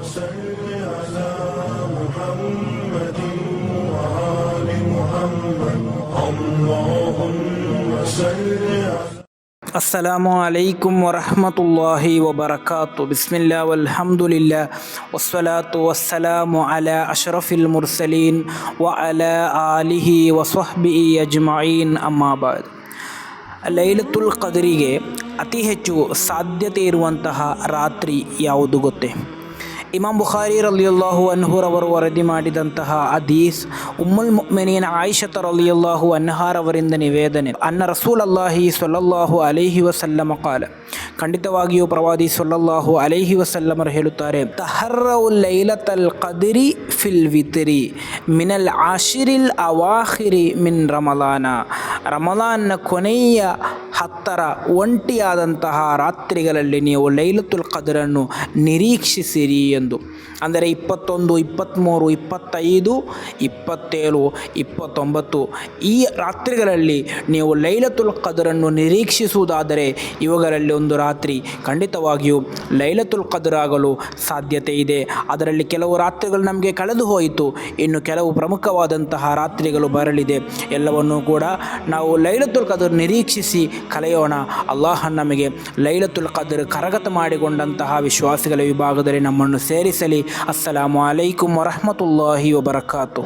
صل على محمد وآل محمد اللهم صل على ಅಸ್ಸಲಾಮು ಅಲೈಕುಂ ವರಹಮತುಲ್ಲಾಹಿ ವಬರಕಾತು. ಬಿಸ್ಮಿಲ್ಲಾ ವಲ್ಹಮ್ದುಲಿಲ್ಲಾ ವಸ್ಸಲಾತು ವಸ್ಸಲಾಮು ಅಲಾ ಅಶ್ರಫಿಲ್ ಮುರ್ಸಲೀನ್ ವ ಅಲಾ ಆಲಿಹಿ ವಸ್ವಹ್ಬಿಹಿ ಅಜ್ಮഈನ್. ಅಮ್ಮಾ ಬಾದ್. ಲೈಲತುಲ್ ಕದ್ರಿಗೆ ಅತಿ ಹೆಚ್ಚು ಸಾಧ್ಯತೆ ಇರುವಂತಹ ರಾತ್ರಿ ಯಾವುದು ಗೊತ್ತೇ? ಇಮಾಮ್ ಬುಖಾರಿ ರಲಿಯಲ್ಲಾಹು ಅನ್ಹುರವರು ವರದಿ ಮಾಡಿದಂತಹ ಹದೀಸ್, ಉಮ್ಮುಲ್ ಮುಅ್ಮಿನೀನ್ ಆಯಿಷಾ ರಲಿಯಲ್ಲಾಹು ಅನ್ಹಾರವರಿಂದ ನಿವೇದನೆ, ಅನ್ನ ರಸೂಲಲ್ಲಾಹಿ ಸ್ವಲ್ಲಲ್ಲಾಹು ಅಲೈಹಿ ವಸಲ್ಲಮ ಕಾಲ, ಖಂಡಿತವಾಗಿಯೂ ಪ್ರವಾದಿ ಸ್ವಲ್ಲಲ್ಲಾಹು ಅಲೈಹಿ ವಸಲ್ಲಮರು ಹೇಳುತ್ತಾರೆ, ತಹರ್ರೌಲ್ ಲೈಲತಲ್ ಕದ್ರಿ ಫಿಲ್ ವಿತ್ರಿ ಮಿನಲ್ ಆಶಿರಿಲ್ ಅವಾಖಿರಿ ಮಿನ್ ರಮಲಾನ. ರಮಲಾನ್ನ ಕೊನೆಯ 10ರ ಒಂಟಿಯಾದಂತಹ ರಾತ್ರಿಗಳಲ್ಲಿ ನೀವು ಲೈಲತುಲ್ ಕದ್ರನ್ನು ನಿರೀಕ್ಷಿಸಿರಿ ಎಂದು. ಅಂದರೆ 21, 23, 25, 27, 29 ಈ ರಾತ್ರಿಗಳಲ್ಲಿ ನೀವು ಲೈಲತುಲ್ ಕದ್ರನ್ನು ನಿರೀಕ್ಷಿಸುವುದಾದರೆ ಇವುಗಳಲ್ಲಿ ಒಂದು ರಾತ್ರಿ ಖಂಡಿತವಾಗಿಯೂ ಲೈಲತುಲ್ ಕದ್ರ್ ಆಗಲು ಸಾಧ್ಯತೆ ಇದೆ. ಅದರಲ್ಲಿ ಕೆಲವು ರಾತ್ರಿಗಳು ನಮಗೆ ಕಳೆದು ಹೋಯಿತು, ಇನ್ನು ಕೆಲವು ಪ್ರಮುಖವಾದಂತಹ ರಾತ್ರಿಗಳು ಬರಲಿದೆ. ಎಲ್ಲವನ್ನೂ ಕೂಡ ನಾವು ಲೈಲತುಲ್ ಕದ್ರ್ ನಿರೀಕ್ಷಿಸಿ ಕಳೆಯೋಣ. ಅಲ್ಲಾಹ್ ನಮಗೆ ಲೈಲತುಲ್ ಕದ್ರ್ ಕರಗತ ಮಾಡಿಕೊಂಡಂತಹ ವಿಶ್ವಾಸಿಗಳ ವಿಭಾಗದಲ್ಲಿ ನಮ್ಮನ್ನು ಸೇರಿಸಲಿ. ಅಸ್ಸಲಾಮು ಅಲೈಕುಂ ವರಹಮತುಲ್ಲಾಹಿ ವಬರಕಾತು.